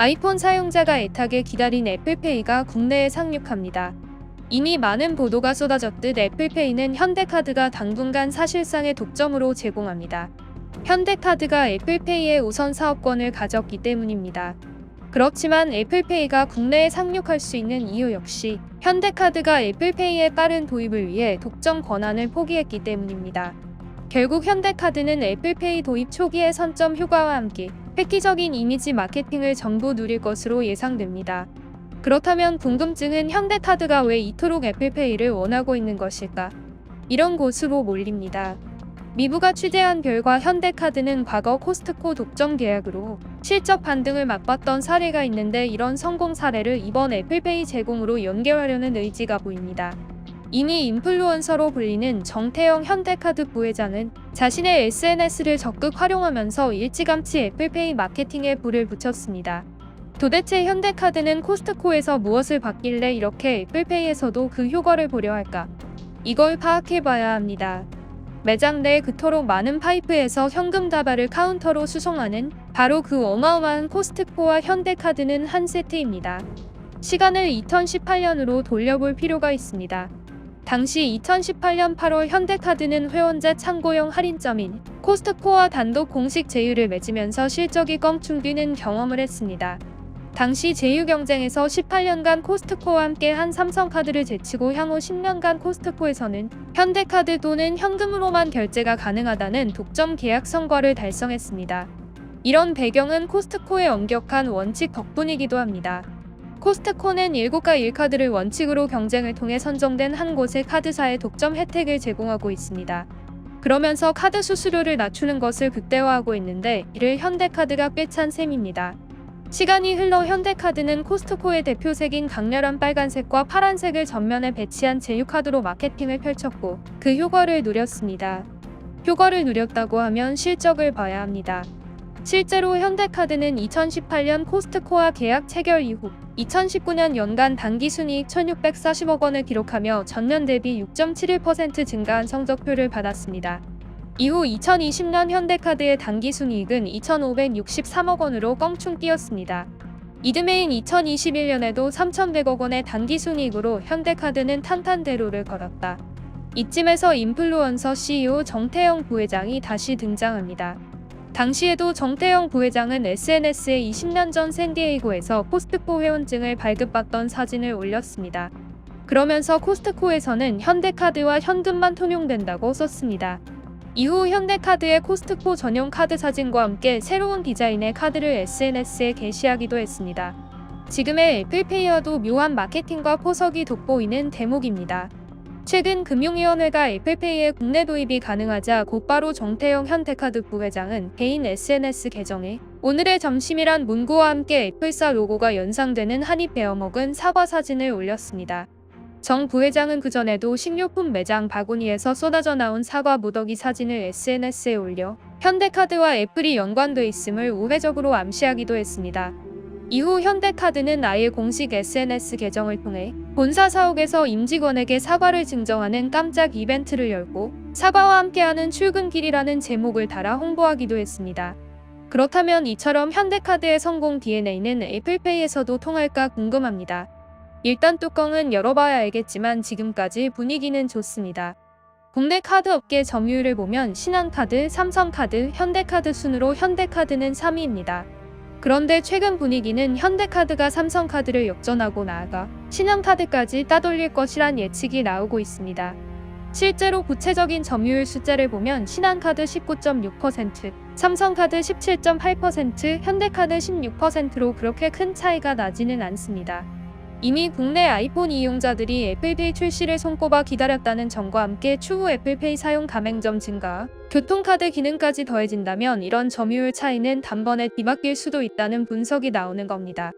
아이폰 사용자가 애타게 기다린 애플페이가 국내에 상륙합니다. 이미 많은 보도가 쏟아졌듯 애플페이는 현대카드가 당분간 사실상의 독점으로 제공합니다. 현대카드가 애플페이의 우선 사업권을 가졌기 때문입니다. 그렇지만 애플페이가 국내에 상륙할 수 있는 이유 역시 현대카드가 애플페이의 빠른 도입을 위해 독점 권한을 포기했기 때문입니다. 결국 현대카드는 애플페이 도입 초기의 선점 효과와 함께 획기적인 이미지 마케팅을 전부 누릴 것으로 예상됩니다. 그렇다면 궁금증은 현대카드가 왜 이토록 애플페이를 원하고 있는 것일까? 이런 곳으로 몰립니다. 미부가 취재한 결과 현대카드는 과거 코스트코 독점 계약으로 실적 반등을 맛봤던 사례가 있는데 이런 성공 사례를 이번 애플페이 제공으로 연결하려는 의지가 보입니다. 이미 인플루언서로 불리는 정태영 현대카드 부회장은 자신의 SNS를 적극 활용하면서 일찌감치 애플페이 마케팅에 불을 붙였습니다. 도대체 현대카드는 코스트코에서 무엇을 받길래 이렇게 애플페이에서도 그 효과를 보려 할까? 이걸 파악해봐야 합니다. 매장 내 그토록 많은 파이프에서 현금 다발을 카운터로 수송하는 바로 그 어마어마한 코스트코와 현대카드는 한 세트입니다. 시간을 2018년으로 돌려볼 필요가 있습니다. 당시 2018년 8월 현대카드는 회원제 참고용 할인점인 코스트코와 단독 공식 제휴를 맺으면서 실적이 껑충 뛰는 경험을 했습니다. 당시 제휴 경쟁에서 18년간 코스트코와 함께한 삼성카드를 제치고 향후 10년간 코스트코에서는 현대카드 또는 현금으로만 결제가 가능하다는 독점 계약 성과를 달성했습니다. 이런 배경은 코스트코의 엄격한 원칙 덕분이기도 합니다. 코스트코는 7가 1카드를 원칙으로 경쟁을 통해 선정된 한 곳의 카드사의 독점 혜택을 제공하고 있습니다. 그러면서 카드 수수료를 낮추는 것을 극대화하고 있는데 이를 현대카드가 꿰찬 셈입니다. 시간이 흘러 현대카드는 코스트코의 대표색인 강렬한 빨간색과 파란색을 전면에 배치한 제휴카드로 마케팅을 펼쳤고 그 효과를 누렸습니다. 효과를 누렸다고 하면 실적을 봐야 합니다. 실제로 현대카드는 2018년 코스트코와 계약 체결 이후 2019년 연간 당기순이익 1,640억 원을 기록하며 전년 대비 6.71% 증가한 성적표를 받았습니다. 이후 2020년 현대카드의 당기순이익은 2,563억 원으로 껑충 뛰었습니다. 이듬해인 2021년에도 3,100억 원의 당기순이익으로 현대카드는 탄탄대로를 걸었다. 이쯤에서 인플루언서 CEO 정태영 부회장이 다시 등장합니다. 당시에도 정태영 부회장은 SNS에 20년 전 샌디에이고에서 코스트코 회원증을 발급받던 사진을 올렸습니다. 그러면서 코스트코에서는 현대카드와 현금만 통용된다고 썼습니다. 이후 현대카드의 코스트코 전용 카드 사진과 함께 새로운 디자인의 카드를 SNS에 게시하기도 했습니다. 지금의 애플페이와도 묘한 마케팅과 포석이 돋보이는 대목입니다. 최근 금융위원회가 애플페이의 국내 도입이 가능하자 곧바로 정태영 현대카드 부회장은 개인 SNS 계정에 오늘의 점심이란 문구와 함께 애플사 로고가 연상되는 한입 베어먹은 사과 사진을 올렸습니다. 정 부회장은 그전에도 식료품 매장 바구니에서 쏟아져 나온 사과 무더기 사진을 SNS에 올려 현대카드와 애플이 연관돼 있음을 우회적으로 암시하기도 했습니다. 이후 현대카드는 아예 공식 SNS 계정을 통해 본사 사옥에서 임직원에게 사과를 증정하는 깜짝 이벤트를 열고 사과와 함께하는 출근길이라는 제목을 달아 홍보하기도 했습니다. 그렇다면 이처럼 현대카드의 성공 DNA는 애플페이에서도 통할까 궁금합니다. 일단 뚜껑은 열어봐야 알겠지만 지금까지 분위기는 좋습니다. 국내 카드 업계 점유율을 보면 신한카드, 삼성카드, 현대카드 순으로 현대카드는 3위입니다. 그런데 최근 분위기는 현대카드가 삼성카드를 역전하고 나아가 신한카드까지 따돌릴 것이란 예측이 나오고 있습니다. 실제로 구체적인 점유율 숫자를 보면 신한카드 19.6%, 삼성카드 17.8%, 현대카드 16%로 그렇게 큰 차이가 나지는 않습니다. 이미 국내 아이폰 이용자들이 애플페이 출시를 손꼽아 기다렸다는 점과 함께 추후 애플페이 사용 가맹점 증가, 교통카드 기능까지 더해진다면 이런 점유율 차이는 단번에 뒤바뀔 수도 있다는 분석이 나오는 겁니다.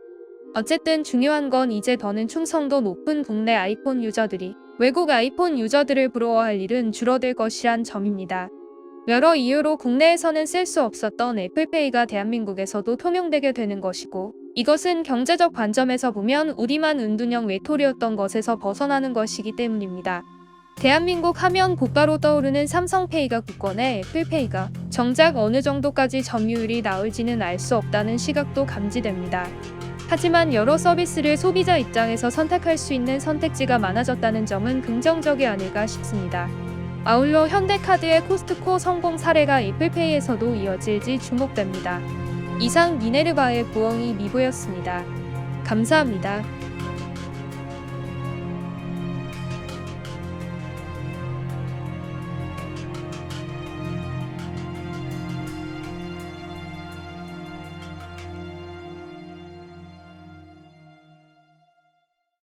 어쨌든 중요한 건 이제 더는 충성도 높은 국내 아이폰 유저들이 외국 아이폰 유저들을 부러워할 일은 줄어들 것이란 점입니다. 여러 이유로 국내에서는 쓸 수 없었던 애플페이가 대한민국에서도 통용되게 되는 것이고 이것은 경제적 관점에서 보면 우리만 은둔형 외톨이였던 것에서 벗어나는 것이기 때문입니다. 대한민국 하면 곧바로 떠오르는 삼성페이가 굳건해 애플페이가 정작 어느 정도까지 점유율이 나올지는 알 수 없다는 시각도 감지됩니다. 하지만 여러 서비스를 소비자 입장에서 선택할 수 있는 선택지가 많아졌다는 점은 긍정적이 아닐까 싶습니다. 아울러 현대카드의 코스트코 성공 사례가 애플페이에서도 이어질지 주목됩니다. 이상 미네르바의 부엉이 미보였습니다. 감사합니다.